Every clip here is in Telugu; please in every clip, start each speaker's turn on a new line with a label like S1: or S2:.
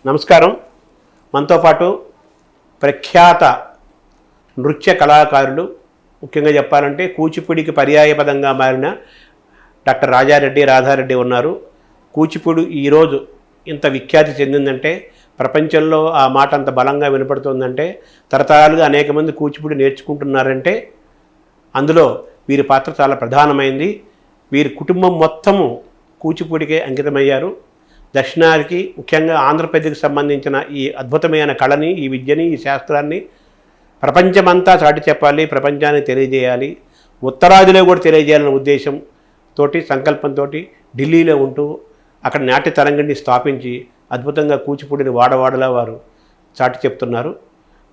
S1: నమస్కారం. మనతో పాటు ప్రఖ్యాత నృత్య కళాకారులు, ముఖ్యంగా చెప్పాలంటే కూచిపూడికి పర్యాయపదంగా మారిన డాక్టర్ రాధారెడ్డి ఉన్నారు. కూచిపూడి ఈరోజు ఇంత విఖ్యాతి చెందిందంటే, ప్రపంచంలో ఆ మాట అంత బలంగా వినపడుతుందంటే, తరతరాలుగా అనేక మంది కూచిపూడి నేర్చుకుంటున్నారంటే అందులో వీరి పాత్ర చాలా ప్రధానమైంది. వీరి కుటుంబం మొత్తము కూచిపూడికే అంకితమయ్యారు. దక్షిణాదికి, ముఖ్యంగా ఆంధ్రప్రదేశ్కి సంబంధించిన ఈ అద్భుతమైన కళని, ఈ విద్యని, ఈ శాస్త్రాన్ని ప్రపంచమంతా చాటి చెప్పాలి, ప్రపంచానికి తెలియజేయాలి, ఉత్తరాదిలో కూడా తెలియజేయాలనే ఉద్దేశంతో, సంకల్పంతో ఢిల్లీలో ఉంటూ అక్కడ నాట్య తరంగిణిని స్థాపించి అద్భుతంగా కూచిపూడిని వాడవాడలా వారు చాటి చెప్తున్నారు.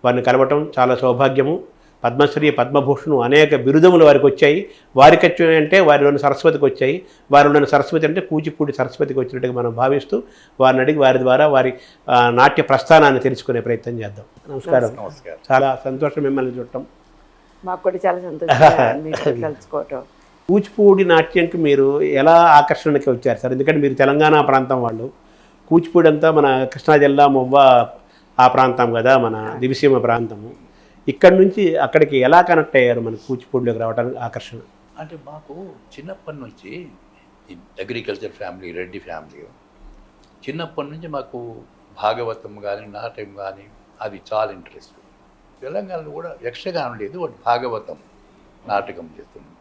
S1: వారిని కలవటం చాలా సౌభాగ్యము. పద్మశ్రీ, పద్మభూషణ్ అనేక బిరుదములు వారికి వచ్చాయి. వారికి వచ్చాయంటే వారిలోని సరస్వతికి వచ్చాయి. వారిలోని సరస్వతి అంటే కూచిపూడి సరస్వతికి వచ్చినట్టుగా మనం భావిస్తూ వారిని అడిగి వారి ద్వారా వారి నాట్య ప్రస్థానాన్ని తెలుసుకునే ప్రయత్నం చేద్దాం. నమస్కారం. చాలా సంతోషం మిమ్మల్ని చూడటం.
S2: మాకు కూడా చాలా సంతోషం కలుసుకోవటం.
S1: కూచిపూడి నాట్యంకి మీరు ఎలా ఆకర్షణకి వచ్చారు సార్? ఎందుకంటే మీరు తెలంగాణ ప్రాంతం వాళ్ళు. కూచిపూడి అంతా మన కృష్ణా జిల్లా మొవ్వ ఆ ప్రాంతం కదా, మన దివిసీమ ప్రాంతము. ఇక్కడ నుంచి అక్కడికి ఎలా కనెక్ట్ అయ్యారు మన కూచిపూడిలోకి రావడానికి ఆకర్షణ?
S3: అంటే మాకు చిన్నప్పటి నుంచి అగ్రికల్చర్ ఫ్యామిలీ, రెడ్డి ఫ్యామిలీ, చిన్నప్పటి నుంచి మాకు భాగవతం కానీ నాట్యం కానీ అది చాలా ఇంట్రెస్ట్. తెలంగాణలో కూడా యక్షగానం లేదు, వాటి భాగవతం నాటకం చేస్తున్నాం.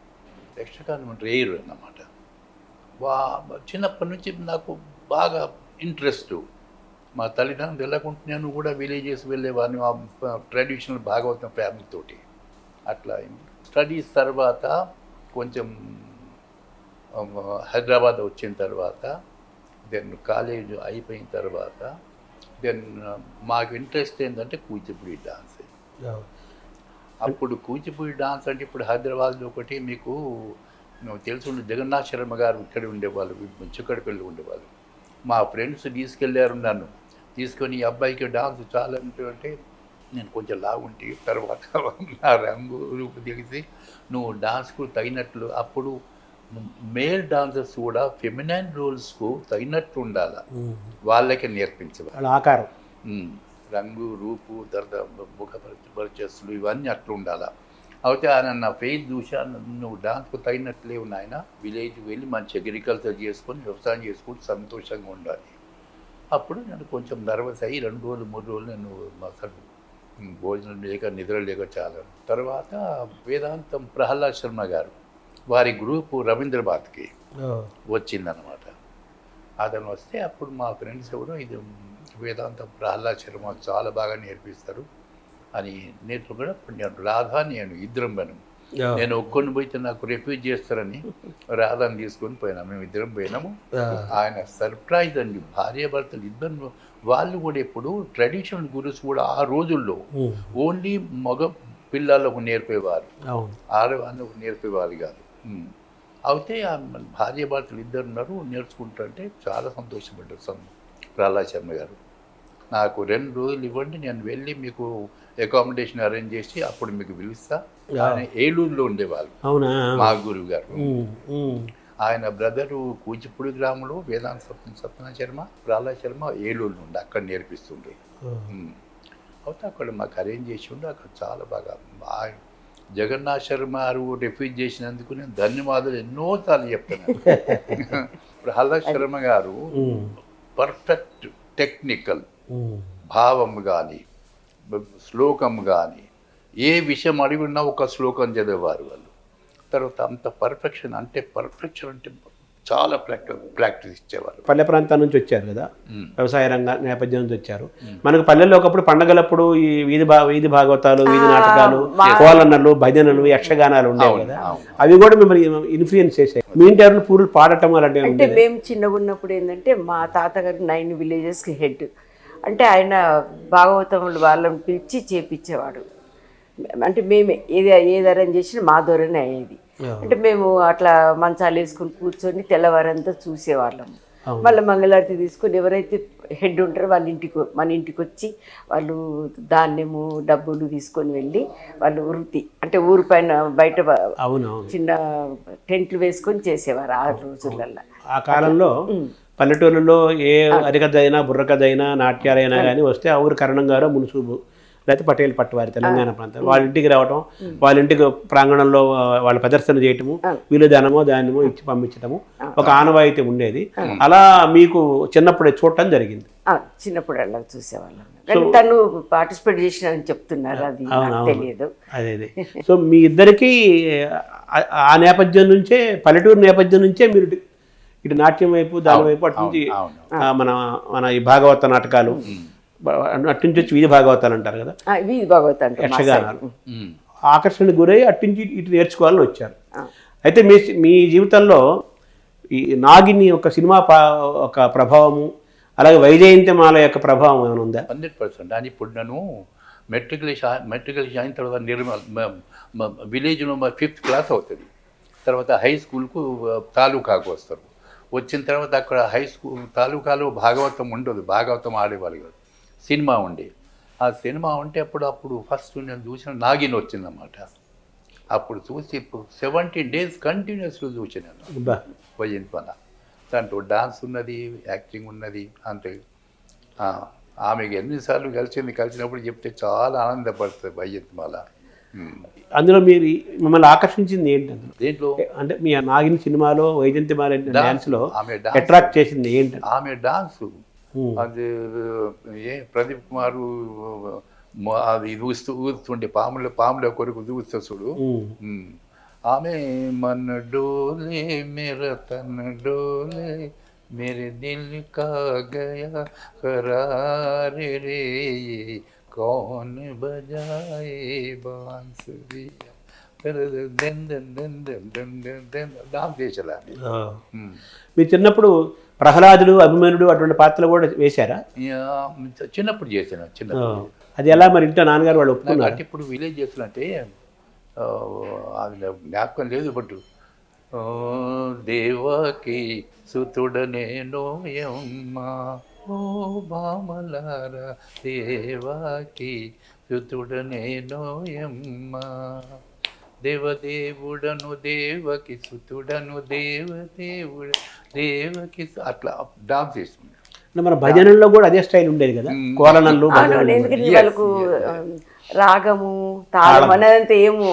S3: యక్షగానం రేరు అన్నమాట. చిన్నప్పటి నుంచి నాకు బాగా ఇంట్రెస్ట్. మా తల్లిదండ్రులు వెళ్ళకుంటే నేను కూడా విలేజెస్ వెళ్ళేవాడిని, మా ట్రెడిషనల్ భాగవతం ఫ్యామిలీతోటి. అట్లా స్టడీస్ తర్వాత కొంచెం హైదరాబాద్ వచ్చిన తర్వాత, దెన్ కాలేజ్ అయిపోయిన తర్వాత, దెన్ మాకు ఇంట్రెస్ట్ ఏంటంటే కూచిపూడి డాన్స్. అప్పుడు కూచిపూడి డాన్స్ అంటే ఇప్పుడు హైదరాబాద్లో ఒకటి మీకు తెలుసు, జగన్నాథ్ శర్మ గారు ఇక్కడ ఉండేవాళ్ళు, చిక్కడపల్లి ఉండేవాళ్ళు. మా ఫ్రెండ్స్ తీసుకెళ్ళారు నన్ను. తీసుకొని ఈ అబ్బాయికి డాన్స్ చాలా అంటే నేను కొంచెం లాగుంటే, తర్వాత నా రంగు రూపు తెలిసి నువ్వు డాన్స్కు తగినట్లు, అప్పుడు మేల్ డాన్సర్స్ కూడా ఫెమినైన్ రోల్స్కు తగినట్టు ఉండాలి, వాళ్ళకే నేర్పించేవాళ్ళు.
S1: ఆకారం,
S3: రంగు రూపు, తర్వాత ముఖ పరిచయస్తులు ఇవన్నీ అట్లా ఉండాలి. అయితే ఆయన నా ఫేస్ చూసా, నువ్వు డాన్స్కు తగినట్లు లేవు నాయన, విలేజ్ వెళ్ళి మంచి అగ్రికల్చర్ చేసుకొని వ్యవసాయం చేసుకుంటూ సంతోషంగా ఉండాలి. అప్పుడు నేను కొంచెం నర్వస్ అయ్యి 2 రోజులు 3 రోజులు నేను అసలు భోజనం లేక నిద్ర లేక చాలా. తర్వాత వేదాంతం ప్రహ్లాద్ శర్మ గారు వారి గ్రూపు రవీంద్రబాద్కి వచ్చిందనమాట. అతను వస్తే అప్పుడు మా ఫ్రెండ్స్ ఎవరు, ఇది వేదాంతం ప్రహ్లాద్ శర్మ చాలా బాగా నేర్పిస్తారు అని నేర్చుకుని, నేను రాధా నేను ఇద్దరం పోయినాము. నేను ఒక్కొని పోయితే నాకు రిఫ్యూజ్ చేస్తారని రాధాని తీసుకొని పోయినా. మేము ఇద్దరం పోయినాము. ఆయన సర్ప్రైజ్ అండి, భార్యాభర్తలు ఇద్దరు. వాళ్ళు కూడా ఇప్పుడు ట్రెడిషనల్ గురుస్ కూడా ఆ రోజుల్లో ఓన్లీ మగ పిల్లలకు నేర్పేవారు, ఆడవాళ్ళకు నేర్పేవారు కాదు. అయితే భార్యాభర్తలు ఇద్దరు ఉన్నారు, నేర్చుకుంటుంటే చాలా సంతోషపడ్డారు ప్రహ్లాద్ శర్మ గారు. నాకు 2 రోజులు ఇవ్వండి, నేను వెళ్ళి మీకు అకామిడేషన్ అరేంజ్ చేసి అప్పుడు మీకు పిలుస్తా. ఆయన ఏలూరులో ఉండేవాళ్ళు, మా గురువు గారు. ఆయన బ్రదరు కూచిపూడి గ్రామంలో వేదాంత సత్యనారాయణ శర్మ, ప్రహ్లాద్ శర్మ ఏలూరులో ఉండి అక్కడ నేర్పిస్తుండ్రు. అయితే అక్కడ మాకు అరేంజ్ చేసి ఉండి అక్కడ చాలా బాగా జగన్నాథ్ శర్మ గారు రిఫ్యూజ్ చేసినందుకు నేను ధన్యవాదాలు ఎన్నోసార్లు చెప్తాను. ప్రహ్లాద్ శర్మ గారు పర్ఫెక్ట్ టెక్నికల్ భావం కానీ శ్లోకం కానీ ఏ విషయం అడిగినా ఒక శ్లోకం చదివేవారు వాళ్ళు. తర్వాత అంత పర్ఫెక్షన్ అంటే చాలా ప్రాక్టీస్ ఇచ్చేవారు.
S1: పల్లె ప్రాంతాల నుంచి వచ్చారు కదా, వ్యవసాయ రంగ నేపథ్యం నుంచి వచ్చారు. మనకు పల్లెల్లో ఒకప్పుడు పండగలప్పుడు ఈ వీధి భాగవతాలు, వీధి నాటకాలు, కోలన్నలు, భజనలు, యక్షగానాలు ఉండేవి కదా, అవి కూడా మిమ్మల్ని ఇన్ఫ్లుయెన్స్ చేసాయి. మీ ఇంటి ఎవరు పూర్లు పాడటం అలాంటివి?
S2: అంటే మేము చిన్నగా ఉన్నప్పుడు ఏంటంటే మా తాతగారు 9 విలేజెస్కి హెడ్. అంటే ఆయన భాగవతములు వాళ్ళని పిలిచి చేపించేవాడు. అంటే మేమే ఏది అరేంజ్ చేసినా మా ద్వారానే అయ్యేది. అంటే మేము అట్లా మంచాలు వేసుకుని కూర్చొని తెల్లవారంతా చూసేవాళ్ళం. మళ్ళీ మంగళారతి తీసుకొని ఎవరైతే హెడ్ ఉంటారో వాళ్ళ మన ఇంటికి వచ్చి వాళ్ళు ధాన్యము డబ్బులు తీసుకొని వెళ్ళి వాళ్ళు వృత్తి అంటే ఊరు పైన బయట చిన్న టెంట్లు వేసుకొని చేసేవారు ఆ రోజులలో.
S1: ఆ కాలంలో పల్లెటూరులో ఏ హరికథ అయినా బుర్రకథ అయినా నాట్యాలైనా కానీ వస్తే ఆ ఊరు కరణం గారు మున్సూబు లేకపోతే పటేల్ పట్టువారి తెలంగాణ ప్రాంతం వాళ్ళ ఇంటికి రావటం, వాళ్ళ ఇంటికి ప్రాంగణంలో వాళ్ళ ప్రదర్శన చేయటము, వీళ్ళు ధాన్యమో ఇచ్చి పంపించటము ఒక ఆనవాయితీ ఉండేది. అలా మీకు చిన్నప్పుడే చూడటం జరిగింది?
S2: చిన్నప్పుడు అలా చూసేవాళ్ళం. తను పార్టిసిపేట్ చేసినారని చెప్తున్నారు, అది తెలియదు.
S1: అదే సో మీ ఇద్దరికి ఆ నేపథ్యం నుంచే, పల్లెటూరు నేపథ్యం నుంచే మీరు ఇటు నాట్యం వైపు దాని వైపు అటు నుంచి మన ఈ భాగవత నాటకాలు అటు నుంచి వచ్చి వీధి భాగవతాలు అంటారు కదా,
S2: వీధి భాగవతాలు
S1: యక్షగానాలు ఆకర్షణకు గురై అటు నుంచి ఇటు నేర్చుకోవాలని వచ్చారు. అయితే మీ జీవితంలో ఈ నాగిని ఒక సినిమా ఒక ప్రభావము, అలాగే వైజయంతిమాల యొక్క ప్రభావం ఏమైనా ఉందా?
S3: 100%. అని ఇప్పుడు నేను మెట్రికులేషన్ అయిన తర్వాత విలేజ్లో 5th క్లాస్ అవుతుంది. తర్వాత హై స్కూల్కు తాలూకాకు వస్తారు. వచ్చిన తర్వాత అక్కడ హై స్కూల్ తాలూకాలో భాగవతం ఉండదు, భాగవతం ఆడేవాళ్ళు కాదు, సినిమా ఉండే. ఆ సినిమా ఉంటే అప్పుడు ఫస్ట్ నేను చూసిన నాగిని వచ్చిందన్నమాట. అప్పుడు చూసి ఇప్పుడు 17 days కంటిన్యూస్గా చూసినాను వైజయంతిమాల. దాంట్లో డాన్స్ ఉన్నది, యాక్టింగ్ ఉన్నది. అంటే ఆమెకి ఎన్నిసార్లు కలిసినప్పుడు చెప్తే చాలా ఆనందపడుతుంది వైజయంతిమాల.
S1: అందులో మీరు మిమ్మల్ని ఆకర్షించింది ఏంటి?
S3: దేంట్లో
S1: అంటే మీ నాగిని సినిమాలో వైజయంతిమాల డాన్స్లో అట్రాక్ట్ చేసింది ఏంటి?
S3: ఆమె డాన్సు అది ప్రదీప్ కుమారు అది ఊస్తుండే పాముల కొరకు దూస్తా చూడు. ఆమె మన డోలే మేర తన డోలే మేరే దిల్ కా గయా ఖరారే రే कौन बजाए बांसुरी డాన్స్ చేసేలా.
S1: మీరు చిన్నప్పుడు ప్రహ్లాదుడు, అభిమన్యుడు అటువంటి పాత్రలు కూడా వేశారా?
S3: చిన్నప్పుడు చేశాను. చిన్నప్పుడు
S1: అది ఎలా మరి ఇంట్లో నాన్నగారు వాళ్ళు ఒప్పుకున్నారు?
S3: అంటే ఇప్పుడు విలేజ్ చేస్తున్నట్టే అది జ్ఞాపకం లేదు. బట్ దేవకి సుతుడనే నోయమ్మా ఓ బామలారా దేవకి సుతుడనే నోయమ్మా దేవదేవుడను దేవకి సుతుడను దేవదేవుడు దేవకి అట్లా డాన్స్ చేస్తుంది.
S1: మన భజనల్లో కూడా అదే స్టైల్ ఉండేది కదా, కోలనలు.
S2: ఎందుకంటే వాళ్ళకు రాగము తాళం అనేదంతా ఏమో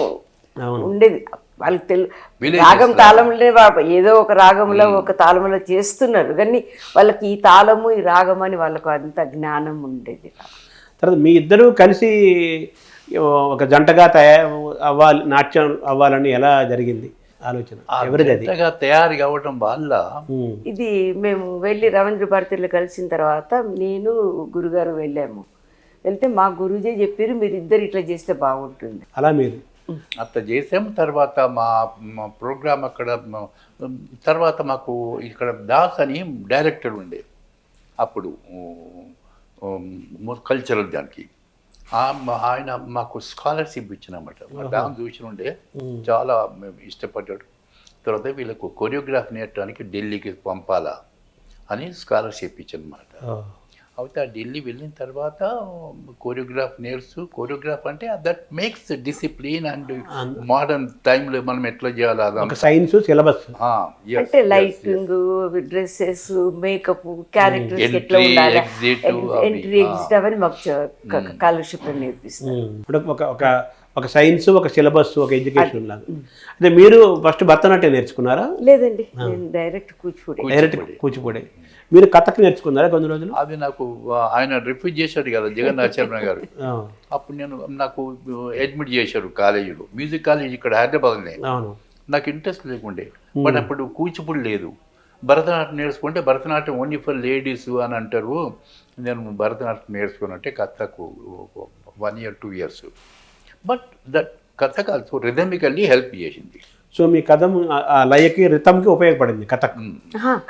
S2: ఉండేది వాళ్ళకి రాగం తాళంలో ఏదో ఒక రాగంలో ఒక తాళంలో చేస్తున్నారు, కానీ వాళ్ళకి ఈ తాళము ఈ రాగం అని వాళ్ళకు అంత జ్ఞానం ఉండేది.
S1: తర్వాత మీ ఇద్దరు కలిసి ఒక జంటగా అవ్వాలి, నాట్యం అవ్వాలని ఎలా జరిగింది ఆలోచన? ఎవరిది
S3: తయారు కావడం వల్ల
S2: ఇది మేము వెళ్ళి రవీంద్ర భారతిలో కలిసిన తర్వాత నేను గురుగారు వెళ్ళాము. వెళ్తే మా గురుజీ చెప్పారు మీరు ఇద్దరు ఇట్లా చేస్తే బాగుంటుంది.
S1: అలా మీరు
S3: అట్లా చేసాం. తర్వాత మా ప్రోగ్రామ్ అక్కడ తర్వాత మాకు ఇక్కడ దాస్ అని డైరెక్టర్ ఉండే అప్పుడు కల్చరల్ దానికి. ఆయన మాకు స్కాలర్షిప్ ఇచ్చినమాట. డాన్స్ చూసి ఉండే చాలా ఇష్టపడ్డాడు. తర్వాత వీళ్ళకు కొరియోగ్రాఫ్ నేర్చడానికి ఢిల్లీకి పంపాలా అని స్కాలర్షిప్ ఇచ్చనమాట. అయితే ఆ ఢిల్లీ వెళ్ళిన తర్వాత కోరియోగ్రాఫ్ అంటే that makes discipline and modern టైంలో మనం ఎట్లా చేయాలి
S1: సైన్స్ సిలబస్
S2: అంటే లైటింగ్, డ్రెస్సెస్, మేకప్, క్యారెక్టర్స్ ఎట్లా ఉండాలి, ఎంట్రీ ఎగ్జిట్ అవన్నీ మాకు స్కాలర్షిప్ నేర్పిస్తారు.
S1: ఒక సైన్స్, ఒక సిలబస్, ఒక ఎడ్యుకేషన్ లాగా. అంటే మీరు ఫస్ట్ భరతనాట్యం నేర్చుకున్నారా?
S2: లేదండి, నేను డైరెక్ట్
S1: కూచిపూడి. మీరు కథక్ నేర్చుకున్నారా కొన్ని రోజులు?
S3: అది నాకు ఆయన రిఫ్యూజ్ చేశాడు కదా జగన్నాథాచార్య గారు. అప్పుడు నాకు అడ్మిట్ చేశారు కాలేజీలో, మ్యూజిక్ కాలేజ్ ఇక్కడ హైదరాబాద్లో. నాకు ఇంట్రెస్ట్ లేకుండే, బట్ అప్పుడు కూచిపూడి లేదు. భరతనాట్యం నేర్చుకుంటే భరతనాట్యం ఓన్లీ ఫర్ లేడీస్ అని అంటారు. నేను భరతనాట్యం నేర్చుకున్నట్టే కథకు 1 year 2 years. But that Kathak also rhythmically help చేసింది.
S1: సో మీ కథ లయకి రిథంకి ఉపయోగపడింది కథక్.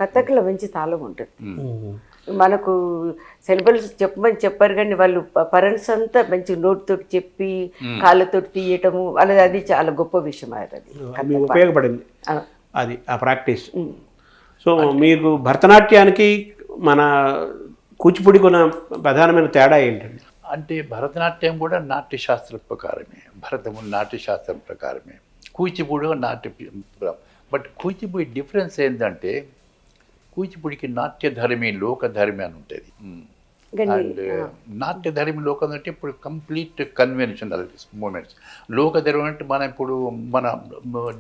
S2: కథక్లో మంచి తాళం ఉంటుంది. మనకు సిలబస్ చెప్పమని చెప్పారు, కానీ వాళ్ళు పరెంట్స్ అంతా మంచి నోటితోటి చెప్పి కాళ్ళతోటి తీయటము అనేది అది చాలా గొప్ప విషయం. అది
S1: ఉపయోగపడింది అది ఆ ప్రాక్టీస్. సో మీకు భరతనాట్యానికి మన కూచిపూడికి ఉన్న ప్రధానమైన తేడా ఏంటండి?
S3: అంటే భరతనాట్యం కూడా నాట్యశాస్త్రం ప్రకారమే, భరతము నాట్యశాస్త్రం ప్రకారమే, కూచిపూడి బట్ కూచిపూడి డిఫరెన్స్ ఏంటంటే కూచిపూడికి నాట్యధర్మి లోకధర్మి అని ఉంటుంది. అండ్ నాట్యధర్మి లోకం అంటే ఇప్పుడు కంప్లీట్ కన్వెన్షనల్ మూమెంట్స్. లోకధర్మం అంటే మనం ఇప్పుడు మన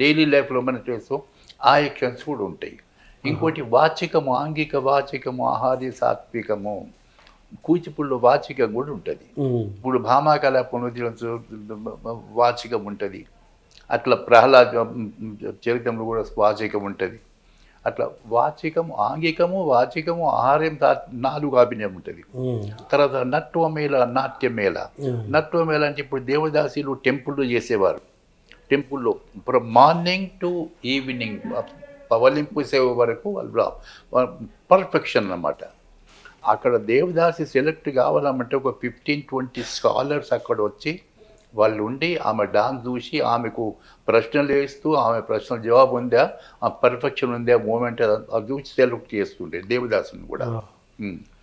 S3: డైలీ లైఫ్లో మనం చేస్తాం ఆ యాక్షన్స్ కూడా ఉంటాయి. ఇంకోటి వాచికము, ఆంగిక వాచికము, ఆహార్య సాత్వికము, కూచిపూడిలో వాచికం కూడా ఉంటుంది. ఇప్పుడు భామాకళ పునరుద్ధరణ వాచికం ఉంటుంది, అట్లా ప్రహ్లాద చరిత్రంలో కూడా వాచికం ఉంటుంది. అట్లా వాచికము, ఆంగికము, వాచికము, ఆహార్యం 4 అభినయం ఉంటుంది. తర్వాత నట్వమేళ, నాట్యమేళ. నట్వమేళ అంటే ఇప్పుడు దేవదాసీలు టెంపుల్లో చేసేవారు. టెంపుల్లో మార్నింగ్ టు ఈవినింగ్ పవలింపు సేవ వరకు వాళ్ళు పర్ఫెక్షన్ అన్నమాట. అక్కడ దేవదాసి సెలెక్ట్ కావాలంటే ఒక 15-20 స్కాలర్స్ అక్కడ వచ్చి వాళ్ళు ఉండి ఆమె డాన్స్ చూసి ఆమెకు ప్రశ్నలు వేస్తూ ఆమె ప్రశ్నలు జవాబు ఉందా, ఆ పర్ఫెక్షన్ ఉందా, మూమెంట్ అది చూసి సెలెక్ట్ చేస్తుండే దేవదాసుని కూడా.